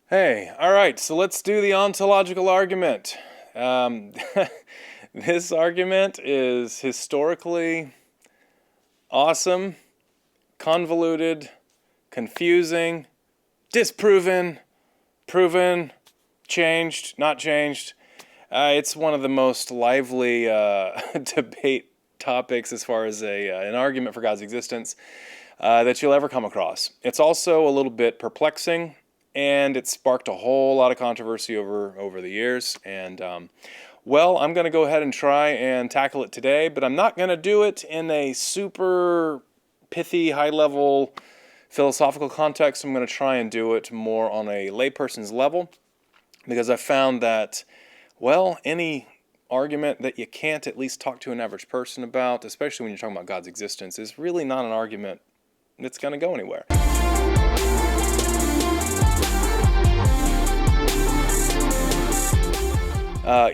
Hey, all right, so let's do the ontological argument. Um, this argument is historically awesome, convoluted, confusing, disproven, proven, changed, not changed. It's one of the most lively debate topics as far as an argument for God's existence that you'll ever come across. It's also a little bit perplexing, and it sparked a whole lot of controversy over the years. And well, I'm going to go ahead and try and tackle it today, but I'm not going to do it in a super pithy, high-level philosophical context. I'm going to try and do it more on a layperson's level, because I found that, well, any argument that you can't at least talk to an average person about, especially when you're talking about God's existence, is really not an argument that's going to go anywhere.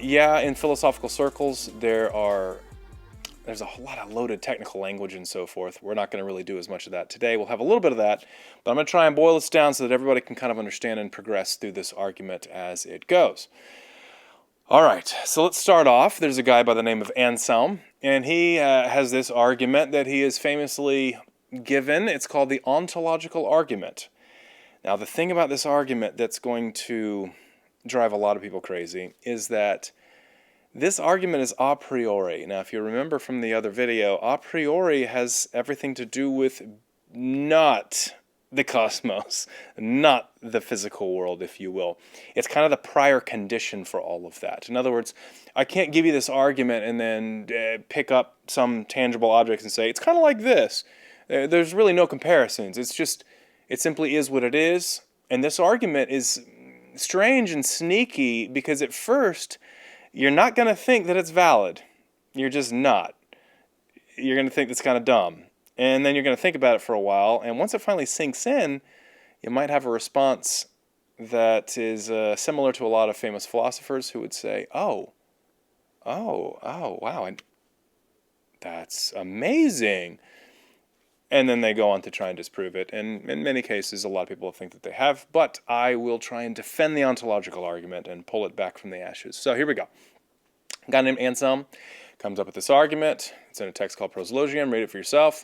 Yeah, in philosophical circles, there's a lot of loaded technical language and so forth. We're not going to really do as much of that today. We'll have a little bit of that, but I'm going to try and boil this down so that everybody can kind of understand and progress through this argument as it goes. All right, so let's start off. There's a guy by the name of Anselm, and he has this argument that he is famously given. It's called the Ontological Argument. Now, the thing about this argument that's going to drive a lot of people crazy is that this argument is a priori. Now, if you remember from the other video, a priori has everything to do with not the cosmos, not the physical world, if you will. It's kind of the prior condition for all of that. In other words, I can't give you this argument and then pick up some tangible objects and say, it's kind of like this. There's really no comparisons. It simply is what it is. And this argument is strange and sneaky because at first, you're not going to think that it's valid. You're just not. You're going to think it's kind of dumb. And then you're going to think about it for a while. And once it finally sinks in, you might have a response that is similar to a lot of famous philosophers who would say, wow, that's amazing. And then they go on to try and disprove it. And in many cases, a lot of people think that they have. But I will try and defend the ontological argument and pull it back from the ashes. So here we go. A guy named Anselm comes up with this argument. It's in a text called Proslogium. Read it for yourself.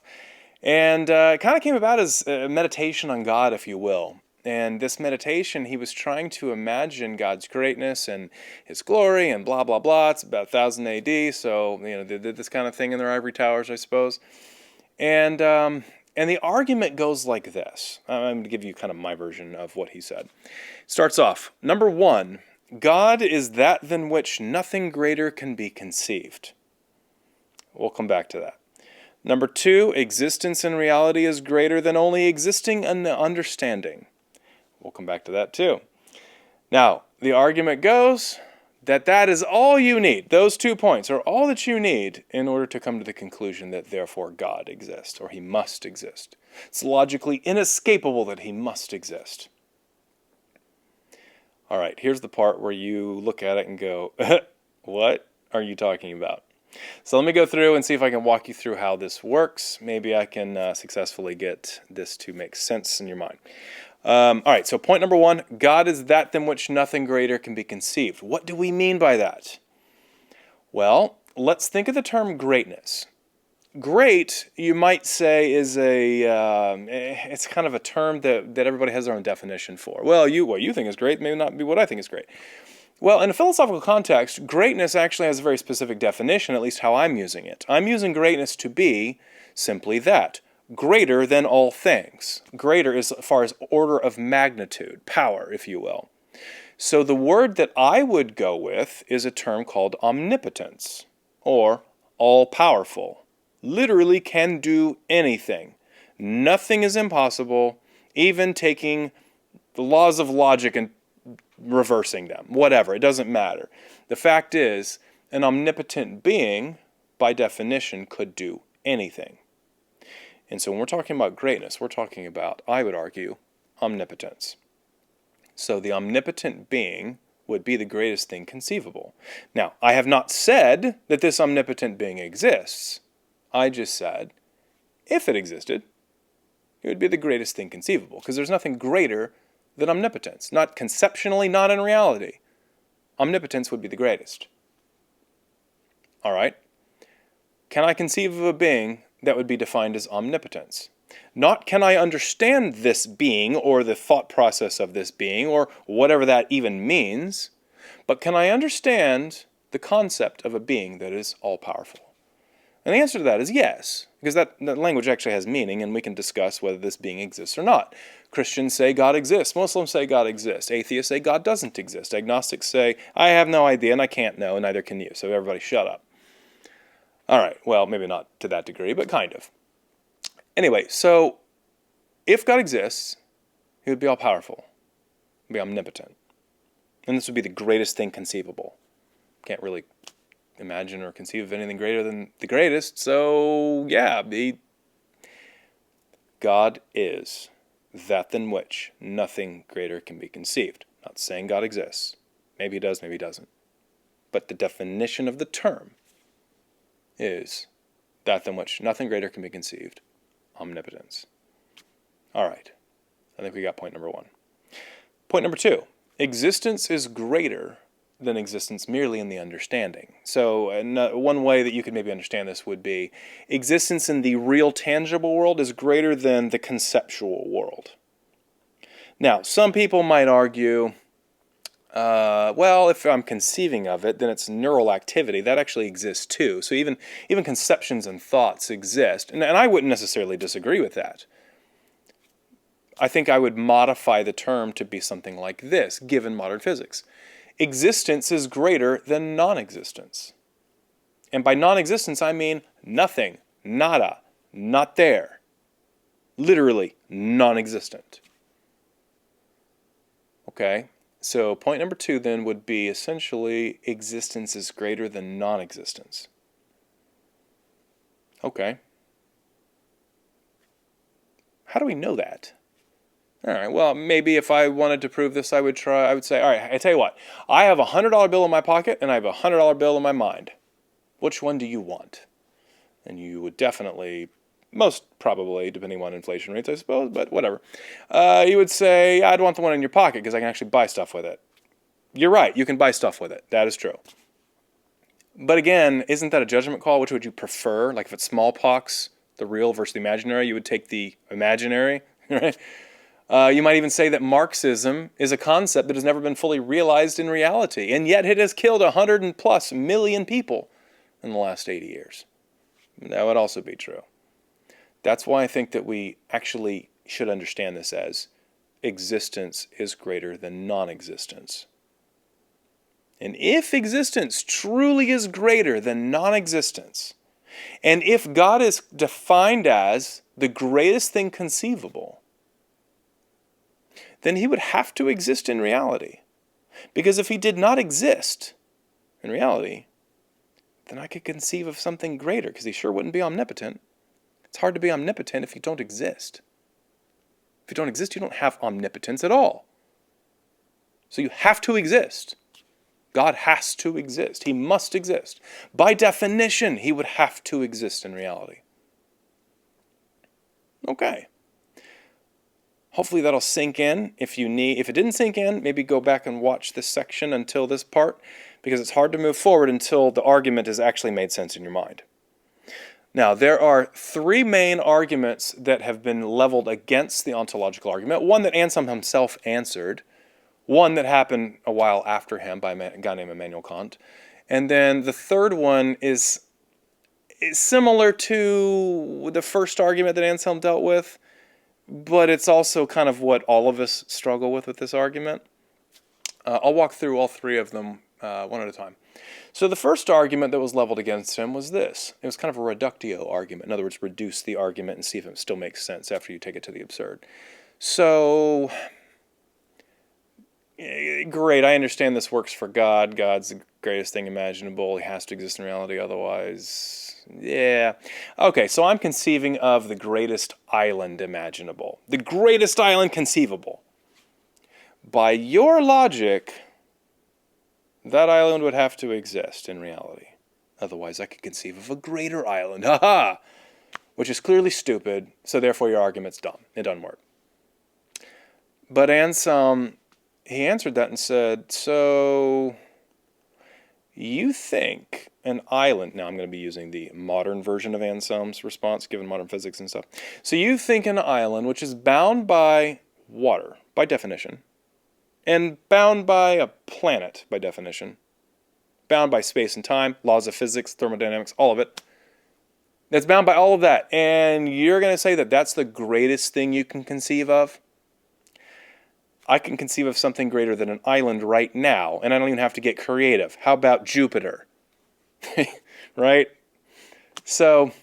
And it kind of came about as a meditation on God, if you will. And this meditation, he was trying to imagine God's greatness and his glory and blah, blah, blah. It's about 1000 AD, so they did this kind of thing in their ivory towers, I suppose. And the argument goes like this. I'm going to give you kind of my version of what he said. Starts off, number one, God is that than which nothing greater can be conceived. We'll come back to that. Number two, existence in reality is greater than only existing and understanding. We'll come back to that too. Now, the argument goes that is all you need. Those 2 points are all that you need in order to come to the conclusion that therefore God exists, or he must exist. It's logically inescapable that he must exist. All right, here's the part where you look at it and go, what are you talking about? So let me go through and see if I can walk you through how this works. Maybe I can successfully get this to make sense in your mind. All right, so point number one, God is that than which nothing greater can be conceived. What do we mean by that? Well, let's think of the term greatness. Great, you might say, is it's kind of a term that everybody has their own definition for. Well, what you think is great may not be what I think is great. Well, in a philosophical context, greatness actually has a very specific definition, at least how I'm using it. I'm using greatness to be simply that. Greater than all things. Greater as far as order of magnitude, power, if you will. So the word that I would go with is a term called omnipotence, or all-powerful. Literally can do anything. Nothing is impossible, even taking the laws of logic and reversing them. Whatever, it doesn't matter. The fact is, an omnipotent being, by definition, could do anything. And so when we're talking about greatness, we're talking about, I would argue, omnipotence. So the omnipotent being would be the greatest thing conceivable. Now, I have not said that this omnipotent being exists. I just said, if it existed, it would be the greatest thing conceivable, because there's nothing greater than omnipotence. Not conceptually, not in reality. Omnipotence would be the greatest. All right. Can I conceive of a being that would be defined as omnipotence? Not can I understand this being or the thought process of this being or whatever that even means, but can I understand the concept of a being that is all-powerful? And the answer to that is yes, because that language actually has meaning, and we can discuss whether this being exists or not. Christians say God exists. Muslims say God exists. Atheists say God doesn't exist. Agnostics say, I have no idea and I can't know, and neither can you. So everybody shut up. All right, well, maybe not to that degree, but kind of. Anyway, so if God exists, he would be all-powerful, be omnipotent. And this would be the greatest thing conceivable. Can't really imagine or conceive of anything greater than the greatest, so yeah, God is that than which nothing greater can be conceived. Not saying God exists. Maybe he does, maybe he doesn't. But the definition of the term is that than which nothing greater can be conceived. Omnipotence. All right. I think we got point number one. Point number two. Existence is greater than existence merely in the understanding. So one way that you could maybe understand this would be existence in the real tangible world is greater than the conceptual world. Now, some people might argue, well, if I'm conceiving of it, then it's neural activity. That actually exists too. So even conceptions and thoughts exist. And I wouldn't necessarily disagree with that. I think I would modify the term to be something like this, given modern physics. Existence is greater than non-existence. And by non-existence, I mean nothing, nada, not there. Literally non-existent. Okay, so point number two then would be essentially existence is greater than non-existence. Okay. How do we know that? All right, well, maybe if I wanted to prove this, I would say, all right, I tell you what, I have a $100 bill in my pocket and I have a $100 bill in my mind. Which one do you want? And you would definitely, most probably, depending on inflation rates, I suppose, but whatever. You would say, I'd want the one in your pocket because I can actually buy stuff with it. You're right, you can buy stuff with it. That is true. But again, isn't that a judgment call? Which would you prefer? Like if it's smallpox, the real versus the imaginary, you would take the imaginary, right? You might even say that Marxism is a concept that has never been fully realized in reality, and yet it has killed 100+ million people in the last 80 years. That would also be true. That's why I think that we actually should understand this as existence is greater than non-existence. And if existence truly is greater than non-existence, and if God is defined as the greatest thing conceivable, then he would have to exist in reality. Because if he did not exist in reality, then I could conceive of something greater, because he sure wouldn't be omnipotent. It's hard to be omnipotent if you don't exist. If you don't exist, you don't have omnipotence at all. So you have to exist. God has to exist. He must exist. By definition, he would have to exist in reality. Okay. Hopefully that'll sink in. If it didn't sink in, maybe go back and watch this section until this part, because it's hard to move forward until the argument has actually made sense in your mind. Now, there are three main arguments that have been leveled against the ontological argument. One that Anselm himself answered, one that happened a while after him by a guy named Immanuel Kant, and then the third one is similar to the first argument that Anselm dealt with, but it's also kind of what all of us struggle with this argument. I'll walk through all three of them one at a time. So the first argument that was leveled against him was this. It was kind of a reductio argument. In other words, reduce the argument and see if it still makes sense after you take it to the absurd. So, great, I understand this works for God. God's the greatest thing imaginable. He has to exist in reality, otherwise... Yeah. Okay, so I'm conceiving of the greatest island imaginable. The greatest island conceivable. By your logic, that island would have to exist in reality. Otherwise, I could conceive of a greater island. Ha-ha! Which is clearly stupid, so therefore your argument's dumb. It doesn't work. But Anselm, he answered that and said, so you think an island, now I'm going to be using the modern version of Anselm's response, given modern physics and stuff. So you think an island which is bound by water, by definition, and bound by a planet, by definition, bound by space and time, laws of physics, thermodynamics, all of it, that's bound by all of that, and you're going to say that that's the greatest thing you can conceive of? I can conceive of something greater than an island right now, and I don't even have to get creative. How about Jupiter? Right? So,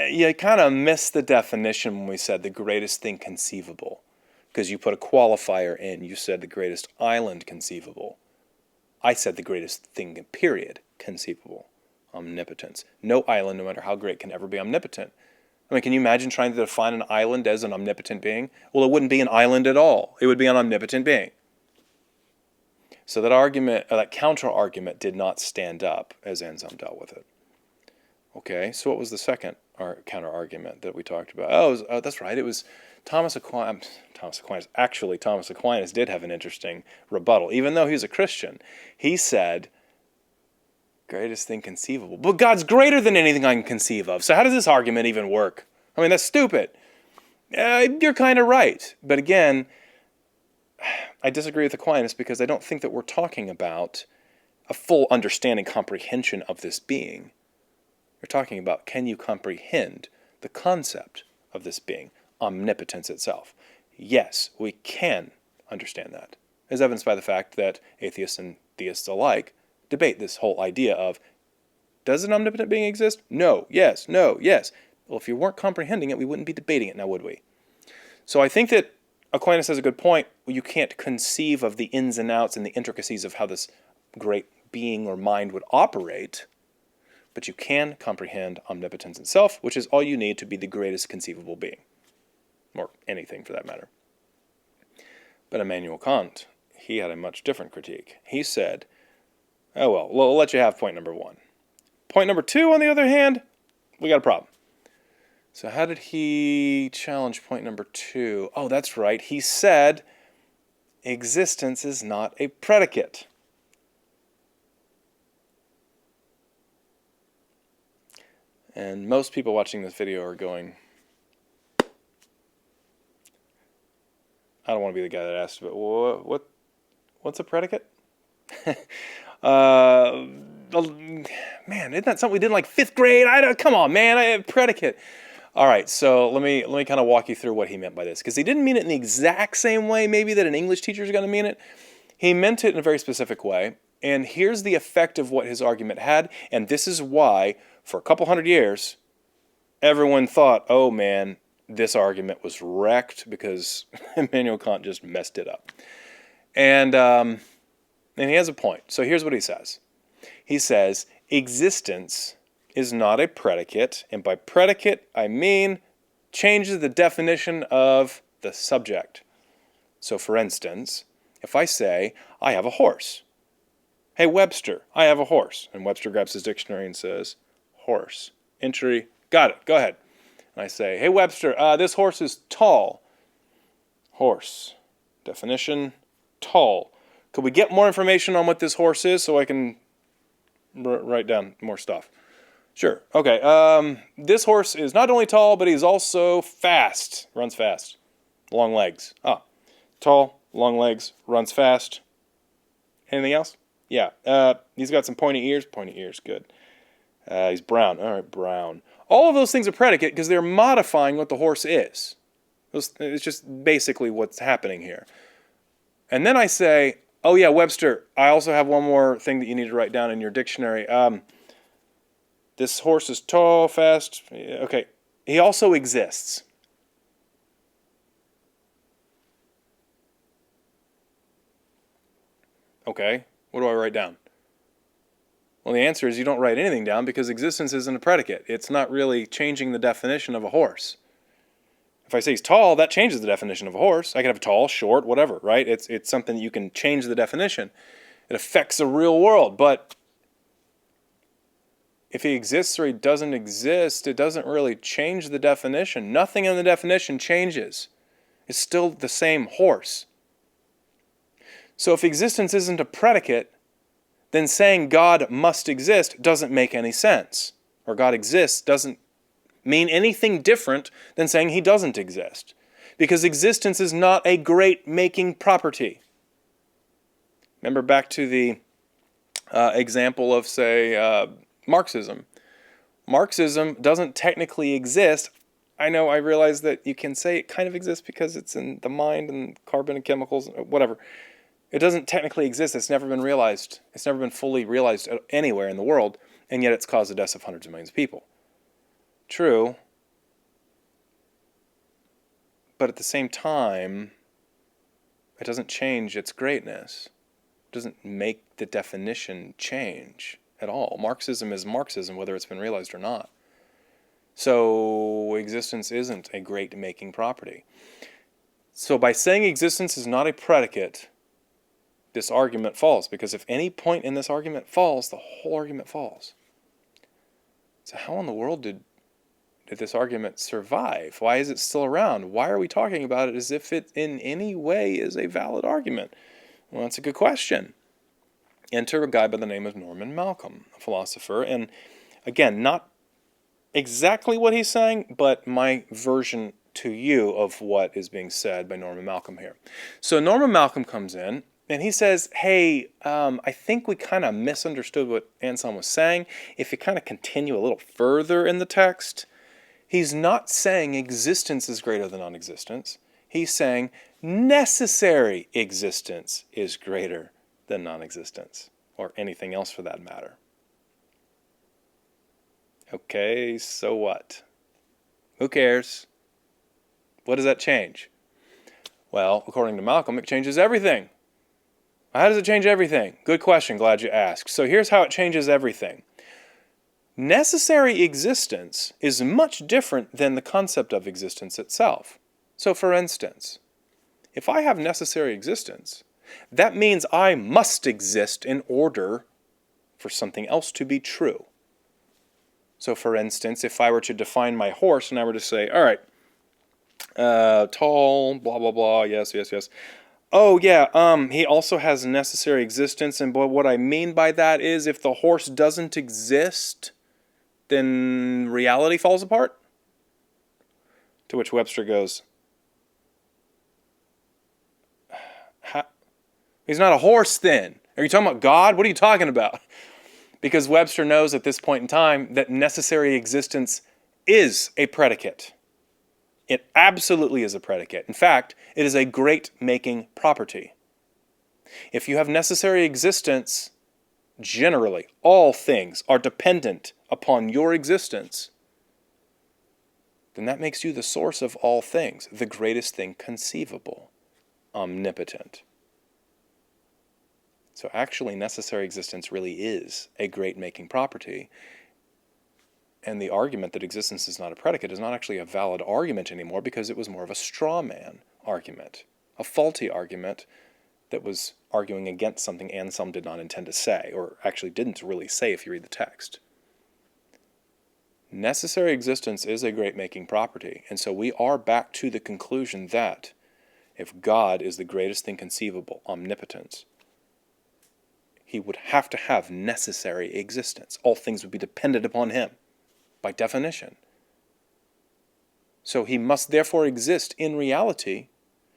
you kind of missed the definition when we said the greatest thing conceivable, because you put a qualifier in. You said the greatest island conceivable. I said the greatest thing, period, conceivable. Omnipotence. No island, no matter how great, can ever be omnipotent. I mean, can you imagine trying to define an island as an omnipotent being? Well, it wouldn't be an island at all. It would be an omnipotent being. So that argument, that counter-argument did not stand up as Anselm dealt with it. Okay, so what was the second counter-argument that we talked about? Oh, that's right. It was Thomas Aquinas. Actually, Thomas Aquinas did have an interesting rebuttal. Even though he was a Christian, he said, greatest thing conceivable. But God's greater than anything I can conceive of. So how does this argument even work? I mean, that's stupid. You're kind of right. But again, I disagree with Aquinas because I don't think that we're talking about a full understanding, comprehension of this being. We're talking about, can you comprehend the concept of this being, omnipotence itself? Yes, we can understand that, as evidenced by the fact that atheists and theists alike debate this whole idea of, does an omnipotent being exist? No, yes, no, yes. Well, if you weren't comprehending it, we wouldn't be debating it now, would we? So I think that Aquinas has a good point. You can't conceive of the ins and outs and the intricacies of how this great being or mind would operate, but you can comprehend omnipotence itself, which is all you need to be the greatest conceivable being, or anything for that matter. But Immanuel Kant, he had a much different critique. He said, oh well, we'll let you have point number one. Point number two, on the other hand, we got a problem. So how did he challenge point number two? Oh, that's right. He said existence is not a predicate. And most people watching this video are going, I don't want to be the guy that asked, but what's a predicate? Man, isn't that something we did in like 5th grade? Come on, man, predicate. All right, so let me kind of walk you through what he meant by this, because he didn't mean it in the exact same way maybe that an English teacher is going to mean it. He meant it in a very specific way, and here's the effect of what his argument had, and this is why, for a couple hundred years, everyone thought, oh man, this argument was wrecked because Immanuel Kant just messed it up. And he has a point. So here's what he says. He says, existence is not a predicate, and by predicate I mean changes the definition of the subject. So for instance, if I say, I have a horse. Hey Webster, I have a horse. And Webster grabs his dictionary and says, horse. Entry, got it, go ahead. And I say, hey Webster, this horse is tall. Horse. Definition, tall. Could we get more information on what this horse is so I can write down more stuff? Sure. Okay. This horse is not only tall, but he's also fast. Runs fast. Long legs. Tall, long legs, runs fast. Anything else? Yeah. He's got some pointy ears. Pointy ears, good. He's brown. All right, brown. All of those things are predicate because they're modifying what the horse is. It's just basically what's happening here. And then I say, oh yeah, Webster, I also have one more thing that you need to write down in your dictionary. This horse is tall, fast. Okay. He also exists. Okay. What do I write down? Well, the answer is you don't write anything down because existence isn't a predicate. It's not really changing the definition of a horse. If I say he's tall, that changes the definition of a horse. I can have tall, short, whatever, right? It's something that you can change the definition. It affects the real world, but if he exists or he doesn't exist, it doesn't really change the definition. Nothing in the definition changes. It's still the same horse. So if existence isn't a predicate, then saying God must exist doesn't make any sense. Or God exists doesn't mean anything different than saying he doesn't exist. Because existence is not a great-making property. Remember back to the example of, say, Marxism. Marxism doesn't technically exist. I realize that you can say it kind of exists because it's in the mind and carbon and chemicals, whatever. It doesn't technically exist. It's never been realized. It's never been fully realized anywhere in the world, and yet it's caused the deaths of hundreds of millions of people. True. But at the same time, it doesn't change its greatness. It doesn't make the definition change at all. Marxism is Marxism, whether it's been realized or not. So existence isn't a great-making property. So by saying existence is not a predicate, this argument falls, because if any point in this argument falls, the whole argument falls. So how in the world did this argument survive? Why is it still around? Why are we talking about it as if it in any way is a valid argument? Well, that's a good question. Enter a guy by the name of Norman Malcolm, a philosopher, and again, not exactly what he's saying, but my version to you of what is being said by Norman Malcolm here. So Norman Malcolm comes in, and he says, hey, I think we kind of misunderstood what Anselm was saying. If you kind of continue a little further in the text, he's not saying existence is greater than non-existence. He's saying necessary existence is greater than non-existence, or anything else for that matter. Okay, so what? Who cares? What does that change? Well, according to Malcolm, it changes everything. How does it change everything? Good question, glad you asked. So here's how it changes everything. Necessary existence is much different than the concept of existence itself. So for instance, if I have necessary existence, that means I must exist in order for something else to be true. So for instance, if I were to define my horse and I were to say, all right, tall, blah, blah, blah, yes, yes, yes. Oh yeah, he also has necessary existence, and what I mean by that is if the horse doesn't exist, then reality falls apart? To which Webster goes, he's not a horse then. Are you talking about God? What are you talking about? Because Webster knows at this point in time that necessary existence is a predicate. It absolutely is a predicate. In fact, it is a great-making property. If you have necessary existence, generally, all things are dependent upon your existence, then that makes you the source of all things, the greatest thing conceivable, omnipotent. So actually, necessary existence really is a great-making property. And the argument that existence is not a predicate is not actually a valid argument anymore because it was more of a straw man argument, a faulty argument that was arguing against something Anselm did not intend to say, or actually didn't really say if you read the text. Necessary existence is a great-making property, and so we are back to the conclusion that if God is the greatest thing conceivable, omnipotence, he would have to have necessary existence. All things would be dependent upon him, by definition. So he must therefore exist in reality,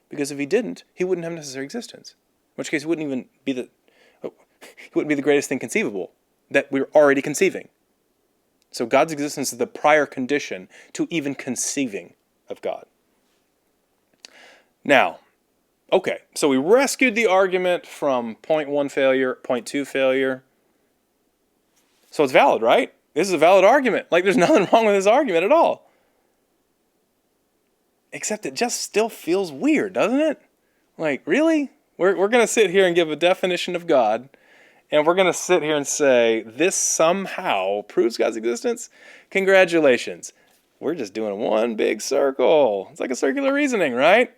because if he didn't, he wouldn't have necessary existence. In which case, he wouldn't even be the greatest thing conceivable that we're already conceiving. So God's existence is the prior condition to even conceiving of God. Now, okay, so we rescued the argument from point 1 failure, point 2 failure. So it's valid, right? This is a valid argument. Like, there's nothing wrong with this argument at all. Except it just still feels weird, doesn't it? Like, really? We're going to sit here and give a definition of God, and we're going to sit here and say, this somehow proves God's existence? Congratulations. We're just doing one big circle. It's like a circular reasoning, right?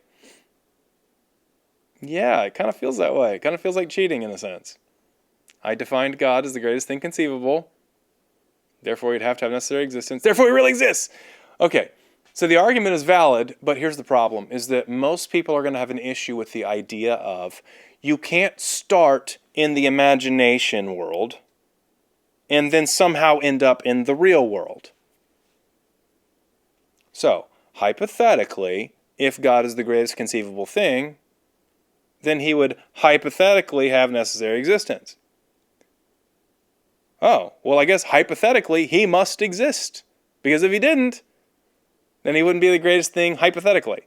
Yeah, it kind of feels that way. It kind of feels like cheating in a sense. I defined God as the greatest thing conceivable. Therefore, he'd have to have necessary existence. Therefore, he really exists. Okay, So the argument is valid, but here's the problem, is that most people are going to have an issue with the idea of you can't start in the imagination world and then somehow end up in the real world. So, hypothetically, if God is the greatest conceivable thing, then he would hypothetically have necessary existence. Oh, well, I guess hypothetically he must exist, because if he didn't, then he wouldn't be the greatest thing hypothetically.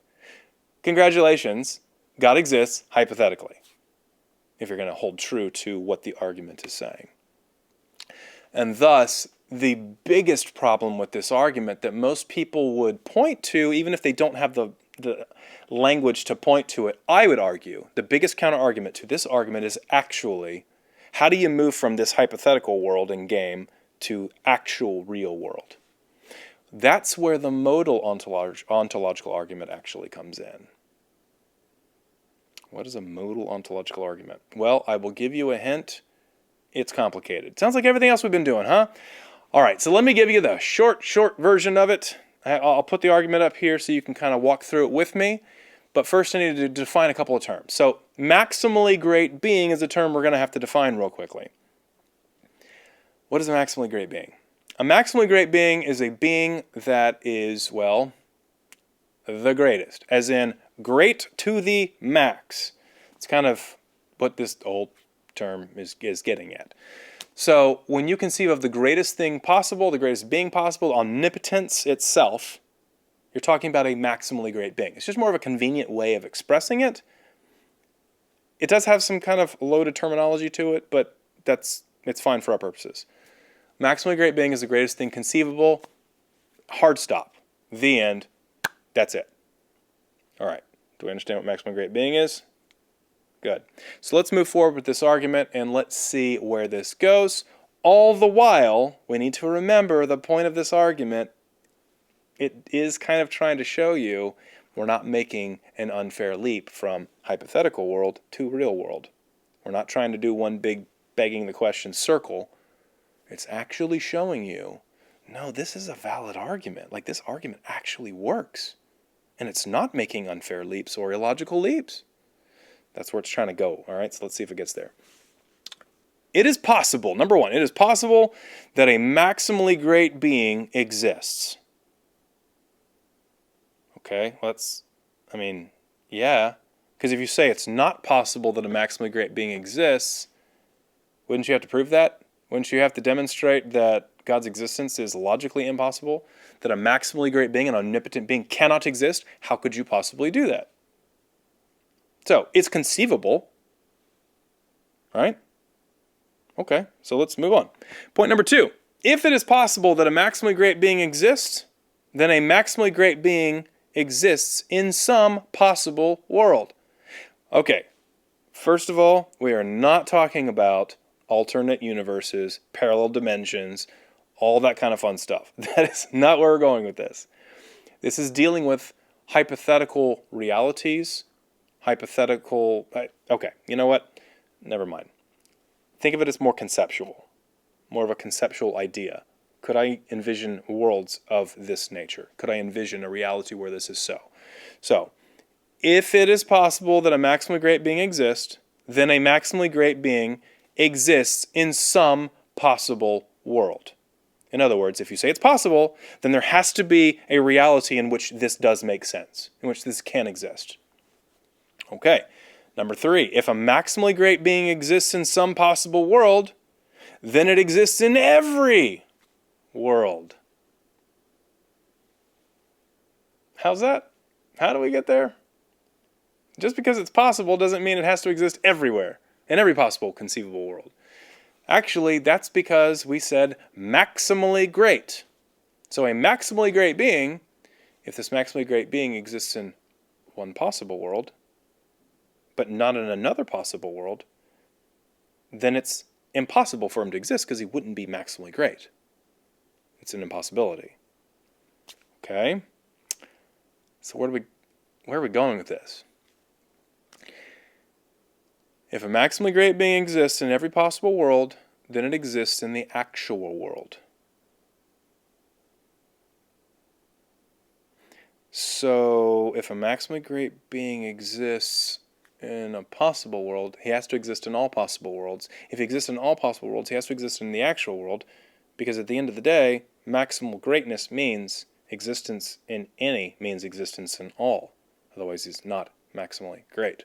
Congratulations, God exists hypothetically, if you're going to hold true to what the argument is saying. And thus, the biggest problem with this argument that most people would point to, even if they don't have the language to point to it, I would argue, the biggest counter-argument to this argument is actually, how do you move from this hypothetical world and game to actual real world? That's where the modal ontological argument actually comes in. What is a modal ontological argument? Well, I will give you a hint. It's complicated. Sounds like everything else we've been doing, huh? All right, so let me give you the short version of it. I'll put the argument up here so you can kind of walk through it with me. But first I need to define a couple of terms. So maximally great being is a term we're going to have to define real quickly. What is a maximally great being? A maximally great being is a being that is, well, the greatest, as in great to the max. It's kind of what this old term is getting at. So when you conceive of the greatest thing possible, the greatest being possible, omnipotence itself, you're talking about a maximally great being. It's just more of a convenient way of expressing it. It does have some kind of loaded terminology to it, but it's fine for our purposes. Maximally great being is the greatest thing conceivable. Hard stop. The end. That's it. All right. Do we understand what maximally great being is? Good. So let's move forward with this argument and let's see where this goes. All the while, we need to remember the point of this argument. It is kind of trying to show you we're not making an unfair leap from hypothetical world to real world. We're not trying to do one big begging the question circle. It's actually showing you, no, this is a valid argument. Like, this argument actually works. And it's not making unfair leaps or illogical leaps. That's where it's trying to go. All right, so let's see if it gets there. It is possible, number one, it is possible that a maximally great being exists. Okay, yeah. Because if you say it's not possible that a maximally great being exists, wouldn't you have to prove that? Wouldn't you have to demonstrate that God's existence is logically impossible? That a maximally great being, an omnipotent being, cannot exist? How could you possibly do that? So, it's conceivable, right? Okay, so let's move on. Point number two. If it is possible that a maximally great being exists, then a maximally great being exists in some possible world. Okay, first of all, we are not talking about alternate universes, parallel dimensions, all that kind of fun stuff. That is not where we're going with this. This is dealing with hypothetical realities, okay, you know what? Never mind. Think of it as more conceptual, more of a conceptual idea. Could I envision worlds of this nature? Could I envision a reality where this is so? So, if it is possible that a maximally great being exists, then a maximally great being exists in some possible world. In other words, if you say it's possible, then there has to be a reality in which this does make sense, in which this can exist. Okay, number three, if a maximally great being exists in some possible world, then it exists in every world. How's that? How do we get there? Just because it's possible doesn't mean it has to exist everywhere, in every possible conceivable world. Actually, that's because we said maximally great. So a maximally great being, if this maximally great being exists in one possible world, but not in another possible world, then it's impossible for him to exist because he wouldn't be maximally great. It's an impossibility. Okay? So where are we going with this? If a maximally great being exists in every possible world, then it exists in the actual world. So if a maximally great being exists in a possible world, he has to exist in all possible worlds. If he exists in all possible worlds, he has to exist in the actual world, because at the end of the day, maximal greatness means existence in any means existence in all. Otherwise, he's not maximally great.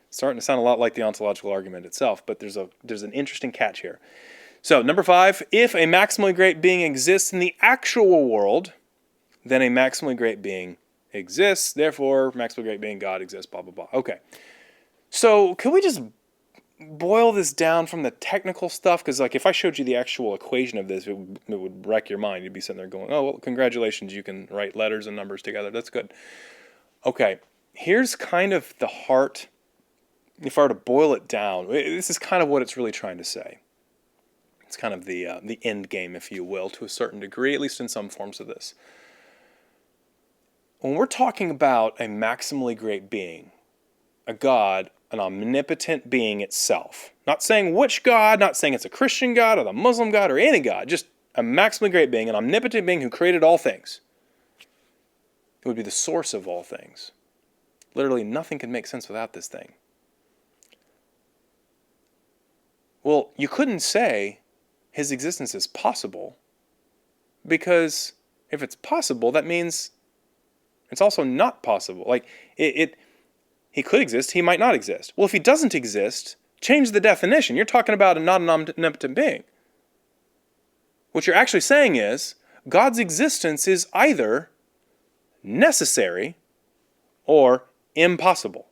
It's starting to sound a lot like the ontological argument itself, but there's an interesting catch here. So, number 5, if a maximally great being exists in the actual world, then a maximally great being exists, therefore, maximally great being God exists, blah, blah, blah. Okay. So, can we just boil this down from the technical stuff? Because, like, if I showed you the actual equation of this, it would wreck your mind. You'd be sitting there going, oh, well, congratulations, you can write letters and numbers together. That's good. Okay. Here's kind of the heart. If I were to boil it down, this is kind of what it's really trying to say. It's kind of the end game, if you will, to a certain degree, at least in some forms of this. When we're talking about a maximally great being, a God, an omnipotent being itself, not saying which God, not saying it's a Christian God or the Muslim God or any God, just a maximally great being, an omnipotent being who created all things. It would be the source of all things. Literally nothing can make sense without this thing. Well, you couldn't say his existence is possible, because if it's possible, that means it's also not possible. Like, he could exist, he might not exist. Well, if he doesn't exist, change the definition. You're talking about not an omnipotent being. What you're actually saying is, God's existence is either necessary or impossible.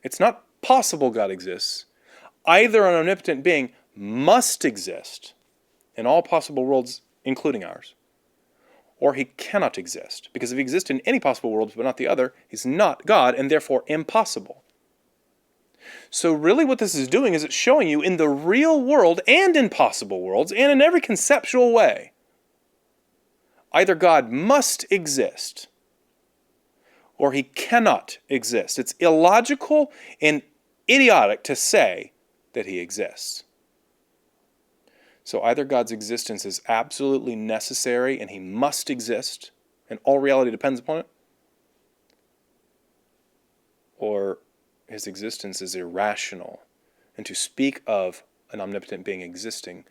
It's not possible God exists. Either an omnipotent being must exist in all possible worlds, including ours, or he cannot exist. Because if he exists in any possible worlds but not the other, he's not God and therefore impossible. So really what this is doing is it's showing you in the real world and in possible worlds and in every conceptual way, either God must exist or he cannot exist. It's illogical and idiotic to say that he exists. So either God's existence is absolutely necessary and he must exist, and all reality depends upon it, or his existence is irrational. And to speak of an omnipotent being existing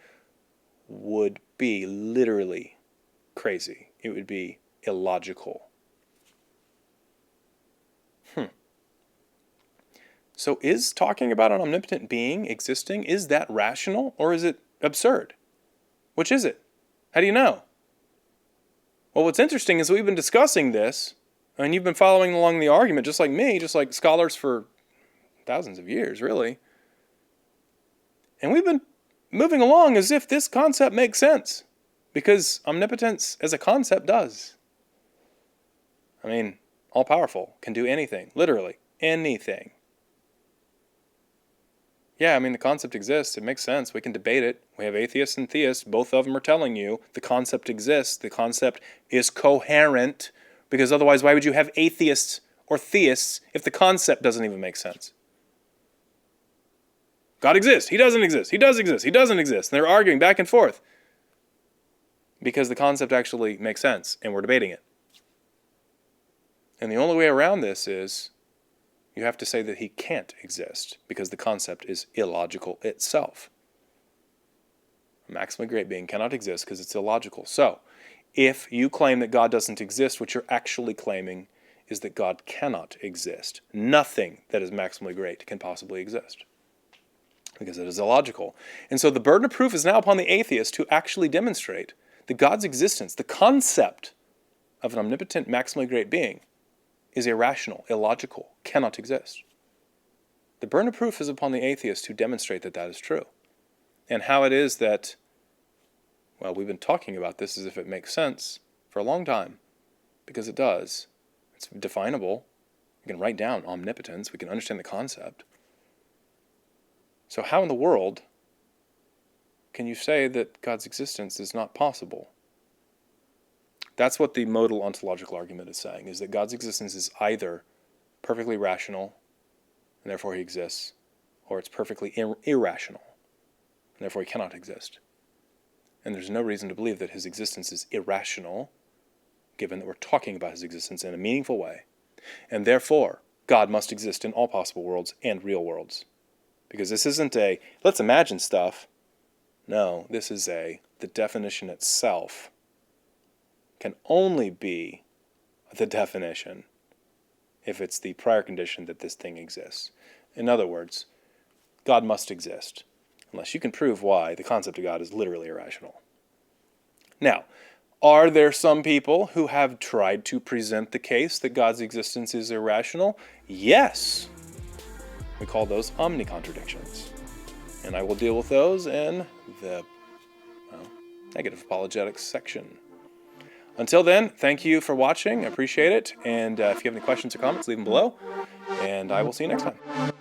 would be literally crazy. It would be illogical. So is talking about an omnipotent being existing, is that rational or is it absurd? Which is it? How do you know? Well, what's interesting is we've been discussing this, and you've been following along the argument just like me, just like scholars for thousands of years, really. And we've been moving along as if this concept makes sense, because omnipotence as a concept does. I mean, all-powerful, can do anything, literally anything. Yeah, I mean, the concept exists. It makes sense. We can debate it. We have atheists and theists. Both of them are telling you the concept exists. The concept is coherent, because otherwise why would you have atheists or theists if the concept doesn't even make sense? God exists. He doesn't exist. He does exist. He doesn't exist. And they're arguing back and forth because the concept actually makes sense, and we're debating it. And the only way around this is you have to say that he can't exist, because the concept is illogical itself. A maximally great being cannot exist because it's illogical. So, if you claim that God doesn't exist, what you're actually claiming is that God cannot exist. Nothing that is maximally great can possibly exist, because it is illogical. And so the burden of proof is now upon the atheist to actually demonstrate that God's existence, the concept of an omnipotent maximally great being, is irrational, illogical, cannot exist. The burden of proof is upon the atheist to demonstrate that that is true. And how it is that, well, we've been talking about this as if it makes sense for a long time, because it does. It's definable. We can write down omnipotence. We can understand the concept. So how in the world can you say that God's existence is not possible? That's what the modal ontological argument is saying, is that God's existence is either perfectly rational, and therefore he exists, or it's perfectly irrational, and therefore he cannot exist. And there's no reason to believe that his existence is irrational, given that we're talking about his existence in a meaningful way. And therefore, God must exist in all possible worlds and real worlds. Because this isn't a, let's imagine stuff. No, this is the definition itself can only be the definition if it's the prior condition that this thing exists. In other words, God must exist, unless you can prove why the concept of God is literally irrational. Now, are there some people who have tried to present the case that God's existence is irrational? Yes. We call those omni-contradictions. And I will deal with those in the negative apologetics section. Until then, thank you for watching. I appreciate it. And if you have any questions or comments, leave them below. And I will see you next time.